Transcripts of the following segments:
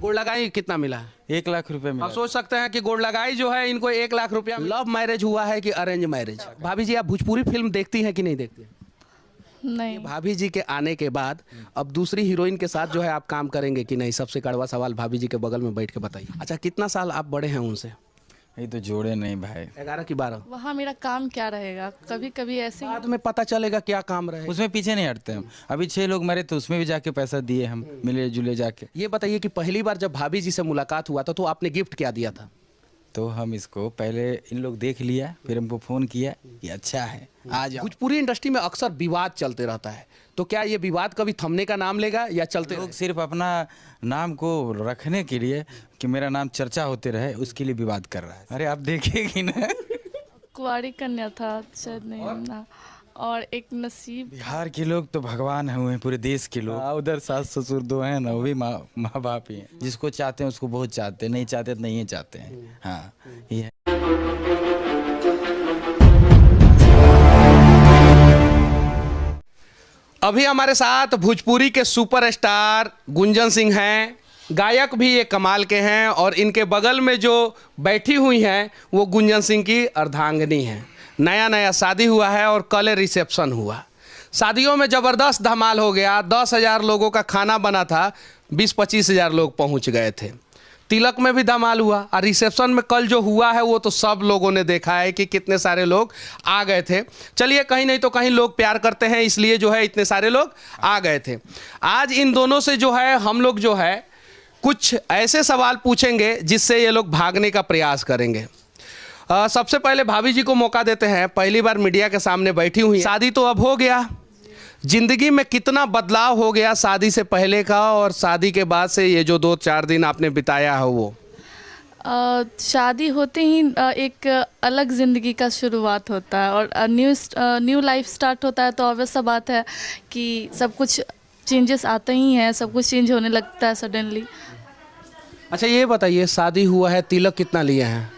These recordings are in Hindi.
गोल्ड लगाई कितना मिला है? 1 लाख रुपए आप मिला। सोच सकते हैं कि गोल्ड लगाई जो है इनको 1 लाख रुपया। लव मैरिज हुआ है कि अरेंज मैरिज? भाभी जी आप भोजपुरी फिल्म देखती हैं कि नहीं देखती हैं? नहीं। भाभी जी के आने के बाद अब दूसरी हीरोइन के साथ जो है आप काम करेंगे कि नहीं? सबसे कड़वा सवाल भाभी जी के बगल में बैठ के बताइए। अच्छा कितना साल आप बड़े हैं उनसे? ये तो जोड़े नहीं भाई। 11 की 12? वहाँ मेरा काम क्या रहेगा? कभी कभी ऐसे ही बाद में पता चलेगा क्या काम रहे। उसमें पीछे नहीं हटते हम। अभी 6 लोग मरे तो उसमें भी जाके पैसा दिए हम, मिले जुले जाके। ये बताइए कि पहली बार जब भाभी जी से मुलाकात हुआ था तो आपने गिफ्ट क्या दिया था? तो हम इसको पहले इन लोग देख लिया, फिर हमको फ़ोन किया कि अच्छा है आ जाओ। भोजपुरी इंडस्ट्री में अक्सर विवाद चलते रहता है, तो क्या ये विवाद कभी थमने का नाम लेगा या चलते लोग सिर्फ अपना नाम को रखने के लिए कि मेरा नाम चर्चा होते रहे, उसके लिए विवाद कर रहा है। अरे आप देखिएगी ना। कुंवारी कन्या था शायद, नहीं ना। और एक नसीब। बिहार के लोग तो भगवान हुए, पूरे देश के लोग। उधर सास ससुर 2 हैं ना, वो भी माँ बाप ही हैं। जिसको चाहते हैं उसको बहुत चाहते हैं, नहीं चाहते तो नहीं चाहते हैं। हाँ ये है। अभी हमारे साथ भोजपुरी के सुपरस्टार गुंजन सिंह हैं। गायक भी ये कमाल के हैं और इनके बगल में जो बैठी हुई हैं वो गुंजन सिंह की अर्धांगिनी हैं। नया नया शादी हुआ है और कल रिसेप्शन हुआ। शादियों में ज़बरदस्त धमाल हो गया। 10,000 लोगों का खाना बना था, 20-25 हज़ार लोग पहुंच गए थे। तिलक में भी धमाल हुआ और रिसेप्शन में कल जो हुआ है वो तो सब लोगों ने देखा है कि कितने सारे लोग आ गए थे। चलिए कहीं नहीं तो कहीं लोग प्यार करते हैं, इसलिए जो है इतने सारे लोग आ गए थे। आज इन दोनों से जो है हम लोग जो है कुछ ऐसे सवाल पूछेंगे जिससे ये लोग भागने का प्रयास करेंगे। सबसे पहले भाभी जी को मौका देते हैं। पहली बार मीडिया के सामने बैठी हुई, शादी तो अब हो गया, जिंदगी में कितना बदलाव हो गया शादी से पहले का और शादी के बाद से? ये जो 2-4 दिन आपने बिताया है वो शादी होते ही एक अलग ज़िंदगी का शुरुआत होता है और न्यू लाइफ स्टार्ट होता है। तो ऑब्वियस सा बात है कि सब कुछ चेंजेस आते ही हैं, सब कुछ चेंज होने लगता है सडनली। अच्छा ये बताइए, शादी हुआ है, तिलक कितना लिए हैं?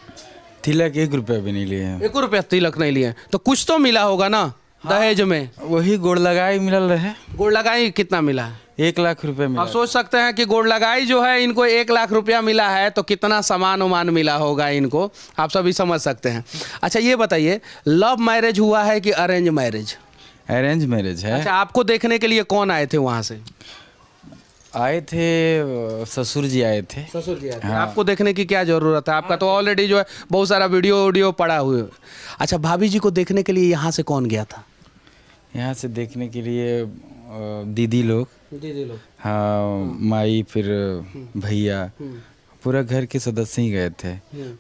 तिलक 1 रुपया भी नहीं लिए हैं। 1 रुपया तिलक नहीं लिए, तो कुछ तो मिला होगा ना? दहेज में वही गोड़ लगाई मिलल रहे। गोड़ लगाई कितना मिला? 1 लाख रुपए मिला। आप सोच सकते हैं कि गोड़ लगाई जो है इनको 1 लाख रुपया मिला है तो कितना सामान उमान मिला होगा इनको, आप सभी समझ सकते हैं। अच्छा ये बताइए, लव मैरिज हुआ है कि अरेंज मैरिज? अरेंज मैरिज है। अच्छा आपको देखने के लिए कौन आए थे वहाँ से? आए थे ससुर जी आए थे। ससुर जी आए थे। आपको देखने की क्या जरूरत है? आपका तो ऑलरेडी जो है बहुत सारा वीडियो पड़ा हुआ है। अच्छा भाभी जी को देखने के लिए यहाँ से कौन गया था? यहाँ से देखने के लिए दीदी लोग, हाँ माई, फिर भैया, पूरा घर के सदस्य ही गए थे।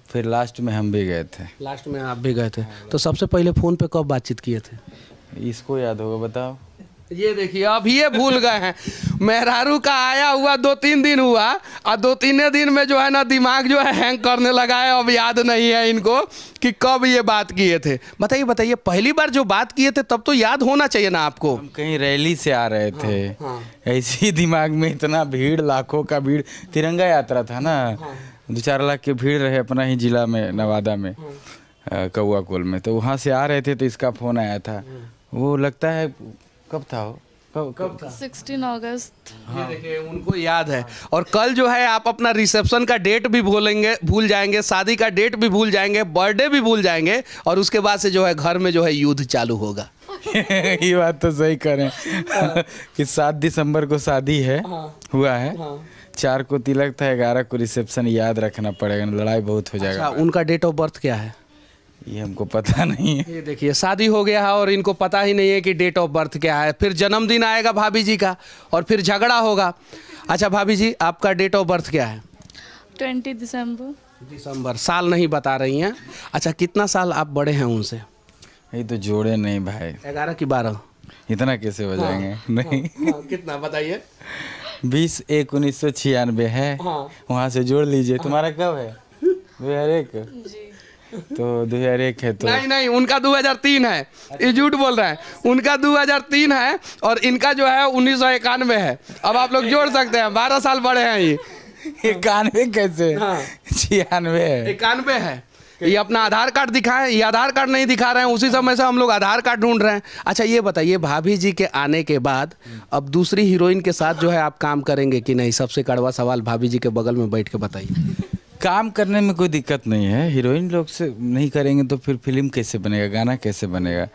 फिर लास्ट में हम भी गए थे। लास्ट में आप भी गए थे। तो सबसे पहले फ़ोन पे कब बातचीत किए थे? इसको याद होगा, बताओ। ये देखिए अब ये भूल गए हैं। मेहरारू का आया हुआ 2-3 दिन हुआ और 2-3 दिन में जो है ना दिमाग जो है हैंग करने लगा है। अब याद नहीं है इनको कि कब ये बात किए थे। बताइए पहली बार जो बात किए थे तब तो याद होना चाहिए ना आपको। हम कहीं रैली से आ रहे थे। ऐसी दिमाग में इतना भीड़, लाखों का भीड़, तिरंगा यात्रा था ना। 2-4 लाख की भीड़ रहे अपना ही जिला में, नवादा में, कौआ कोल में। तो वहाँ से आ रहे थे तो इसका फ़ोन आया था। वो लगता है कब था वो? कब था? 16 अगस्त। ये देखिए उनको याद है। और कल जो है आप अपना रिसेप्शन का डेट भी भूल जाएंगे, शादी का डेट भी भूल जाएंगे, बर्थडे भी भूल जाएंगे और उसके बाद से जो है घर में जो है युद्ध चालू होगा। ये बात तो सही करें कि 7 दिसंबर को शादी है, हुआ है। 4 को तिलक था, 11 को रिसेप्शन। याद रखना पड़ेगा, लड़ाई बहुत हो जाएगा। अच्छा, उनका डेट ऑफ बर्थ क्या है? ये हमको पता नहीं है। ये देखिए शादी हो गया है और इनको पता ही नहीं है कि डेट ऑफ बर्थ क्या है। फिर जन्मदिन आएगा भाभी जी का और फिर झगड़ा होगा। अच्छा भाभी जी आपका डेट ऑफ बर्थ क्या है? 20 दिसंबर। साल नहीं बता रही हैं। अच्छा कितना साल आप बड़े हैं उनसे? ये तो जोड़े नहीं भाई। 11 की 12? इतना कैसे हो जाएंगे? नहीं। कितना बताइए? 20-1-1996 है। वहाँ से जोड़ लीजिए। तुम्हारा कब है? 2001? जी। तो 2001 है तो नहीं उनका 2003 है। ये झूठ बोल रहे हैं। उनका 2003 है और इनका जो है 1991 है। अब आप लोग जोड़ सकते हैं, 12 साल बड़े हैं ये। 91 कैसे? 96 है। 91 है। ये अपना आधार कार्ड दिखाएं, ये आधार कार्ड नहीं दिखा रहे हैं, उसी समय से हम लोग आधार कार्ड ढूंढ रहे हैं। अच्छा ये बताइए, भाभी जी के आने के बाद अब दूसरी हीरोइन के साथ जो है आप काम करेंगे कि नहीं? सबसे कड़वा सवाल भाभी जी के बगल में बैठ के बताइए। काम करने में कोई दिक्कत नहीं है, हीरोइन लोग से नहीं करेंगे तो फिर फिल्म कैसे बनेगा, गाना कैसे बनेगा?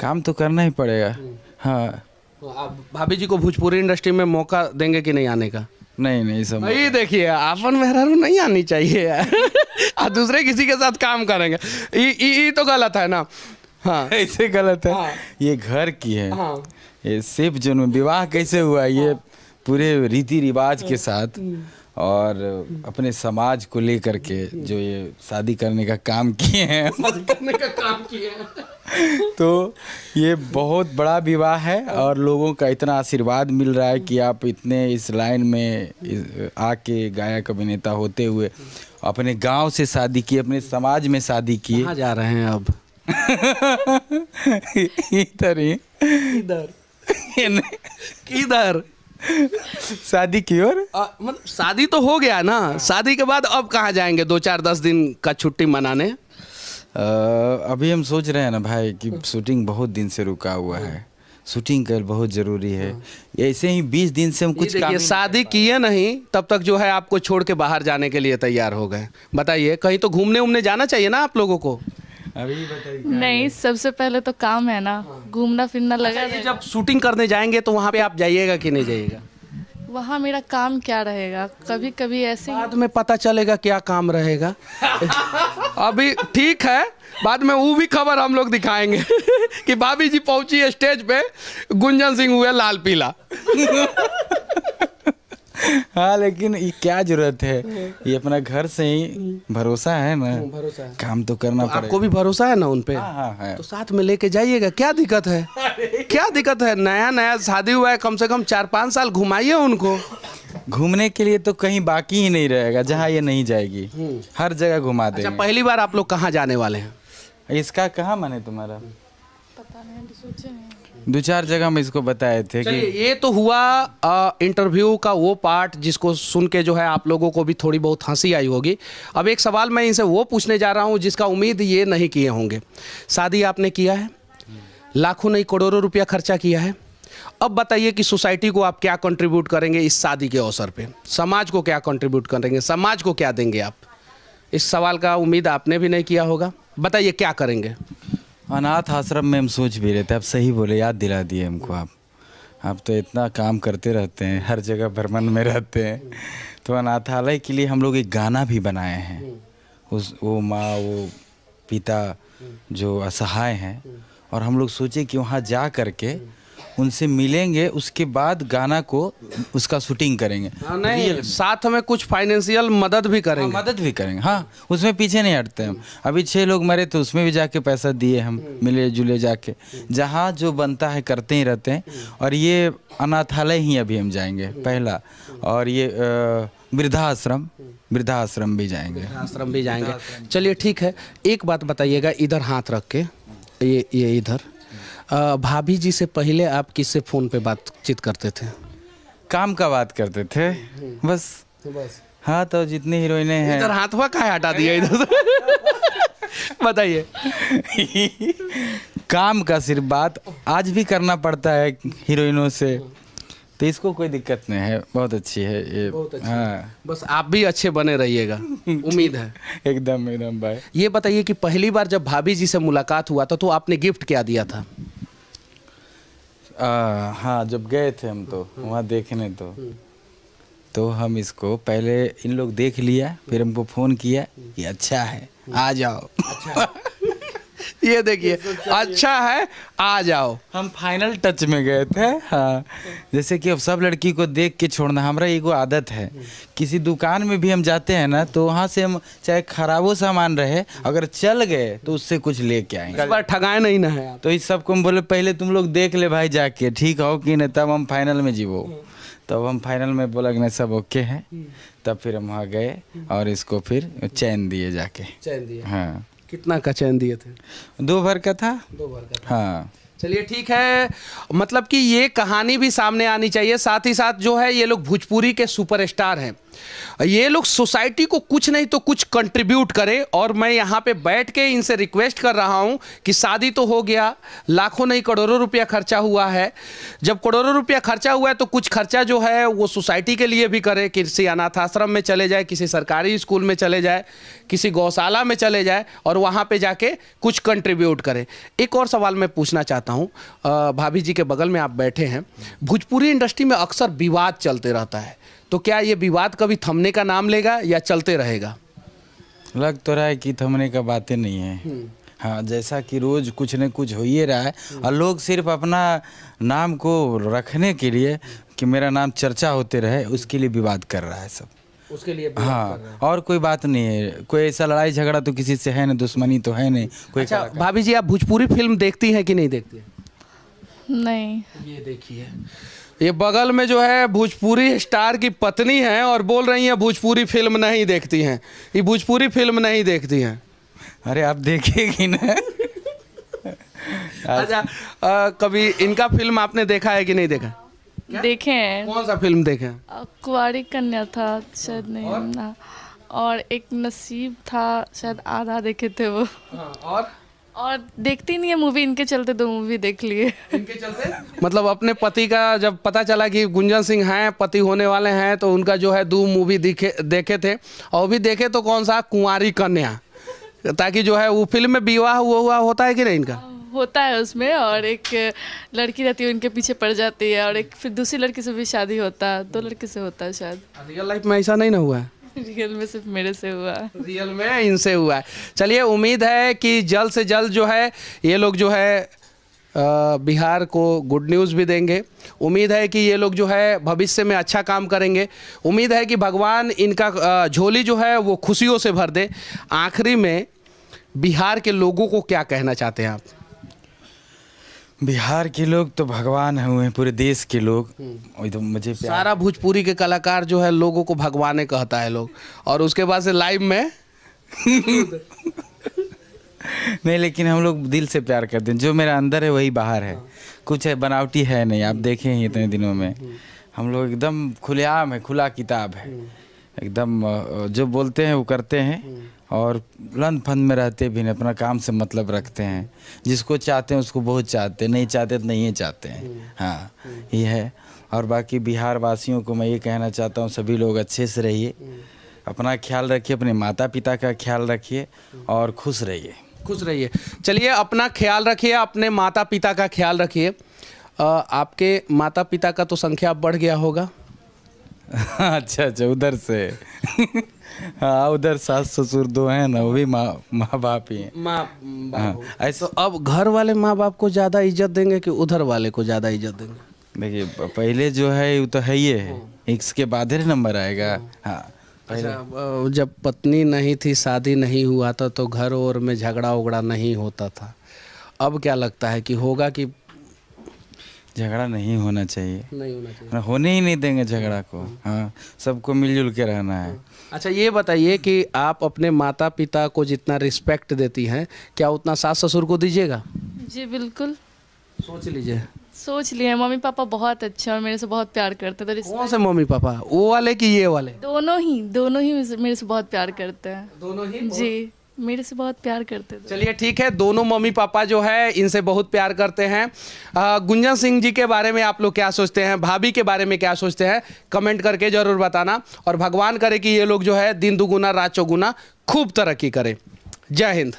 काम तो करना ही पड़ेगा। हाँ, तो आप भाभी जी को भोजपुरी इंडस्ट्री में मौका देंगे कि नहीं आने का? नहीं सब भाई देखिए, आपन मेहरारू नहीं आनी चाहिए यार। आप दूसरे किसी के साथ काम करेंगे, ये तो गलत है ना। हाँ ऐसे गलत है। हाँ। ये घर की है। हाँ। ये सेफ जोन में विवाह कैसे हुआ, ये पूरे रीति रिवाज के साथ और अपने समाज को लेकर के जो ये शादी करने का काम किए हैं करने का काम किए हैं। तो ये बहुत बड़ा विवाह है और लोगों का इतना आशीर्वाद मिल रहा है कि आप इतने इस लाइन में आके गायक अभिनेता होते हुए अपने गांव से शादी की, अपने समाज में शादी की। कहाँ जा रहे हैं अब? इधर ही, इधर किधर? शादी की ओर। मतलब शादी तो हो गया ना, शादी के बाद अब कहाँ जाएंगे 2-4-10 दिन का छुट्टी मनाने? अभी हम सोच रहे हैं ना भाई कि शूटिंग बहुत दिन से रुका हुआ है, शूटिंग कर बहुत ज़रूरी है। ऐसे ही 20 दिन से हम कुछ काम देखिए, शादी किए नहीं तब तक जो है आपको छोड़ के बाहर जाने के लिए तैयार हो गए। बताइए, कहीं तो घूमने उमने जाना चाहिए ना आप लोगों को। अभी बताइए। नहीं, सबसे पहले तो काम है ना, घूमना फिरना लगा ये जब शूटिंग करने जाएंगे तो वहाँ पे आप जाइएगा कि नहीं जाइएगा? वहाँ मेरा काम क्या रहेगा, कभी कभी ऐसे ही बाद में पता चलेगा क्या काम रहेगा। अभी ठीक है, बाद में वो भी खबर हम लोग दिखाएंगे कि भाभी जी पहुंची स्टेज पे, गुंजन सिंह हुए लाल पीला। हाँ, लेकिन ये क्या जरूरत है, ये अपना घर से ही भरोसा है ना, भरोसा है। काम तो करना तो पड़ेगा। आपको भी भरोसा है ना उन पे? हाँ है। तो साथ में लेके जाइएगा, क्या दिक्कत है? क्या दिक्कत है? नया नया शादी हुआ है, कम से कम 4-5 साल घुमाइए उनको। घूमने के लिए तो कहीं बाकी ही नहीं रहेगा जहाँ ये नहीं जाएगी, हर जगह घुमा अच्छा, देंगे। पहली बार आप लोग कहाँ जाने वाले हैं? इसका कहाँ मन है तुम्हारा? पता नहीं, सोचे नहीं। 2-4 जगह हम इसको बताए थे चलिए, कि ये तो हुआ इंटरव्यू का वो पार्ट जिसको सुन के जो है आप लोगों को भी थोड़ी बहुत हंसी आई होगी। अब एक सवाल मैं इनसे वो पूछने जा रहा हूँ जिसका उम्मीद ये नहीं किए होंगे। शादी आपने किया है, लाखों नहीं करोड़ों रुपया खर्चा किया है। अब बताइए कि सोसाइटी को आप क्या कंट्रीब्यूट करेंगे इस शादी के अवसर पे? समाज को क्या कंट्रीब्यूट करेंगे, समाज को क्या देंगे आप? इस सवाल का उम्मीद आपने भी नहीं किया होगा। बताइए क्या करेंगे? अनाथ आश्रम में हम सोच भी रहे थे। आप सही बोले, याद दिला दिए हमको आप तो इतना काम करते रहते हैं, हर जगह भ्रमण में रहते हैं। तो अनाथालय के लिए हम लोग एक गाना भी बनाए हैं। वो माँ, वो पिता जो असहाय हैं, और हम लोग सोचे कि वहाँ जा करके उनसे मिलेंगे, उसके बाद गाना को उसका शूटिंग करेंगे। नहीं, साथ में कुछ फाइनेंशियल मदद भी करेंगे। मदद भी करेंगे, हाँ, उसमें पीछे नहीं हटते हम। अभी 6 लोग मरे तो उसमें भी जाके पैसा दिए हम, मिले जुले जाके। जहाँ जो बनता है करते ही रहते हैं। और ये अनाथालय ही अभी हम जाएंगे पहला, और ये वृद्धाश्रम भी जाएंगे। आश्रम भी जाएंगे। चलिए ठीक है, एक बात बताइएगा, इधर हाथ रख के, ये इधर। भाभी जी से पहले आप किससे फ़ोन पे बातचीत करते थे? काम का बात करते थे बस। हाँ, तो जितनी हीरोइनें हैं। इधर हाथवा कहाँ हटा दिया इधर से? बताइए। काम का सिर्फ बात आज भी करना पड़ता है हीरोइनों से, तो इसको कोई दिक्कत नहीं है, बहुत अच्छी है ये। हाँ, बस आप भी अच्छे बने रहिएगा, उम्मीद है। एकदम भाई। ये बताइए कि पहली बार जब भाभी जी से मुलाकात हुआ था तो आपने गिफ्ट क्या दिया था? हाँ, जब गए थे हम तो वहाँ देखने, तो हम इसको पहले इन लोग देख लिया, फिर हमको फ़ोन किया कि अच्छा है आ जाओ। ये देखिए, अच्छा है आ जाओ। हम फाइनल टच में गए थे। हाँ, जैसे कि अब सब लड़की को देख के छोड़ना, हमारा एगो आदत है। किसी दुकान में भी हम जाते हैं ना, तो वहाँ से हम चाहे खराबो सामान रहे, अगर चल गए तो उससे कुछ लेके आएंगे। इस बार ठगाए नहीं ना है आप। तो इस सबको हम बोले पहले तुम लोग देख ले भाई जाके, ठीक हो कि नहीं, तब हम फाइनल में जीवो। तब हम फाइनल में बोला कि नहीं सब ओके है, तब फिर हम वहाँ गए और इसको फिर चैन दिए जाके। चैन दिए? हाँ। कितना का चैन दिए थे? 2 भर का था। 2 भर का था। हाँ। चलिए ठीक है, मतलब कि ये कहानी भी सामने आनी चाहिए। साथ ही साथ जो है, ये लोग भोजपुरी के सुपरस्टार हैं। ये लोग सोसाइटी को कुछ नहीं तो कुछ कंट्रीब्यूट करें। और मैं यहाँ पे बैठ के इनसे रिक्वेस्ट कर रहा हूँ कि शादी तो हो गया, लाखों नहीं करोड़ों रुपया खर्चा हुआ है। जब करोड़ों रुपया खर्चा हुआ है तो कुछ खर्चा जो है वो सोसाइटी के लिए भी करें, किसी अनाथ आश्रम में चले जाए, किसी सरकारी स्कूल में चले जाए, किसी गौशाला में चले जाए और वहाँ पे जाके कुछ कंट्रीब्यूट करें। एक और सवाल मैं पूछना चाहता हूँ, भाभी जी के बगल में आप बैठे हैं, भोजपुरी इंडस्ट्री में अक्सर विवाद चलते रहता है, तो क्या ये विवाद कभी थमने का नाम लेगा या चलते रहेगा? लग तो रहा है कि थमने का बातें नहीं है। हाँ, जैसा कि रोज कुछ न कुछ हो ही रहा है और लोग सिर्फ अपना नाम को रखने के लिए कि मेरा नाम चर्चा होते रहे, उसके लिए विवाद कर रहा है सब। उसके लिए हाँ, और कोई बात नहीं है। कोई ऐसा लड़ाई झगड़ा तो किसी से है नहीं, दुश्मनी तो है नहीं कोई। अच्छा भाभी जी, आप भोजपुरी फिल्म देखती हैं कि नहीं देखती हैं? नहीं। ये देखिए, ये बगल में जो है भोजपुरी स्टार की पत्नी है और बोल रही हैं भोजपुरी फिल्म नहीं देखती हैं। ये भोजपुरी फिल्म नहीं देखती हैं। अरे आप देखिएगी ना। अच्छा, कभी इनका फिल्म आपने देखा है कि नहीं देखा? देखे हैं। कौन सा फिल्म देखे हैं? कुंवारी कन्या था शायद, नहीं ना, और एक नसीब था शायद, आधा देखे थे वो। और देखती नहीं है मूवी, इनके चलते 2 मूवी देख लिए। इनके चलते मतलब अपने पति का जब पता चला कि गुंजन सिंह हैं, पति होने वाले हैं, तो उनका जो है 2 मूवी देखे थे। और भी देखे तो कौन सा, कुंवारी कन्या, ताकि जो है वो फिल्म में विवाह हुआ होता है कि नहीं इनका? होता है उसमें, और एक लड़की रहती है उनके पीछे पड़ जाती है, और एक फिर दूसरी लड़की से भी शादी होता है, 2 लड़के से होता है शायद। रियल लाइफ में ऐसा नहीं ना हुआ है? रियल में सिर्फ मेरे से हुआ है। रियल में इनसे हुआ है। चलिए, उम्मीद है कि जल्द से जल्द जो है ये लोग जो है बिहार को गुड न्यूज़ भी देंगे। उम्मीद है कि ये लोग जो है भविष्य में अच्छा काम करेंगे। उम्मीद है कि भगवान इनका झोली जो है वो खुशियों से भर दे। आखिरी में बिहार के लोगों को क्या कहना चाहते हैं आप? बिहार के लोग तो भगवान हुए, पूरे देश के लोग। वही तो मुझे सारा भोजपुरी के कलाकार जो है लोगों को भगवाने कहता है लोग, और उसके बाद से लाइव में नहीं, लेकिन हम लोग दिल से प्यार करते हैं। जो मेरा अंदर है वही बाहर है, कुछ है बनावटी है नहीं। आप देखें ही इतने दिनों में हम लोग एकदम खुलेआम है, खुला किताब है एकदम। जो बोलते हैं वो करते हैं और लन फन में रहते भी नहीं, अपना काम से मतलब रखते हैं। जिसको चाहते हैं उसको बहुत चाहते हैं, नहीं चाहते तो नहीं चाहते हैं। हाँ, ये है। और बाकी बिहार वासियों को मैं ये कहना चाहता हूँ, सभी लोग अच्छे से रहिए, अपना ख्याल रखिए, अपने माता पिता का ख्याल रखिए और खुश रहिए। खुश रहिए। चलिए, अपना ख्याल रखिए, अपने माता पिता का ख्याल रखिए। आपके माता पिता का तो संख्या बढ़ गया होगा। अच्छा, उधर से हाँ, उधर सास ससुर 2 हैं ना, वो भी माँ बाप ही हैं। हाँ, ऐसा। तो अब घर वाले माँ बाप को ज़्यादा इज्जत देंगे कि उधर वाले को ज़्यादा इज्जत देंगे? देखिए, पहले जो है वो तो है ही है, इसके बाद ही नंबर आएगा। हाँ, अच्छा, जब पत्नी नहीं थी, शादी नहीं हुआ था, तो घर और में झगड़ा उगड़ा नहीं होता था। अब क्या लगता है कि होगा कि झगड़ा नहीं होना चाहिए? नहीं होना चाहिए। होने ही नहीं देंगे झगड़ा को। हाँ, सबको मिलजुल के रहना है। अच्छा, ये बताइए कि आप अपने माता पिता को जितना रिस्पेक्ट देती हैं, क्या उतना सास ससुर को दीजिएगा? जी बिल्कुल। सोच लीजिए। सोच लिए। मम्मी पापा बहुत अच्छे और मेरे से बहुत प्यार करते थे। कौन से मम्मी पापा, वो वाले कि ये वाले? दोनों ही मेरे से बहुत प्यार करते हैं। दोनों ही जी, मेरे से बहुत प्यार करते थे। चलिए ठीक है, दोनों मम्मी पापा जो है इनसे बहुत प्यार करते हैं। गुंजन सिंह जी के बारे में आप लोग क्या सोचते हैं, भाभी के बारे में क्या सोचते हैं, कमेंट करके ज़रूर बताना। और भगवान करे कि ये लोग जो है दिन दुगुना रात चौगुना खूब तरक्की करें। जय हिंद।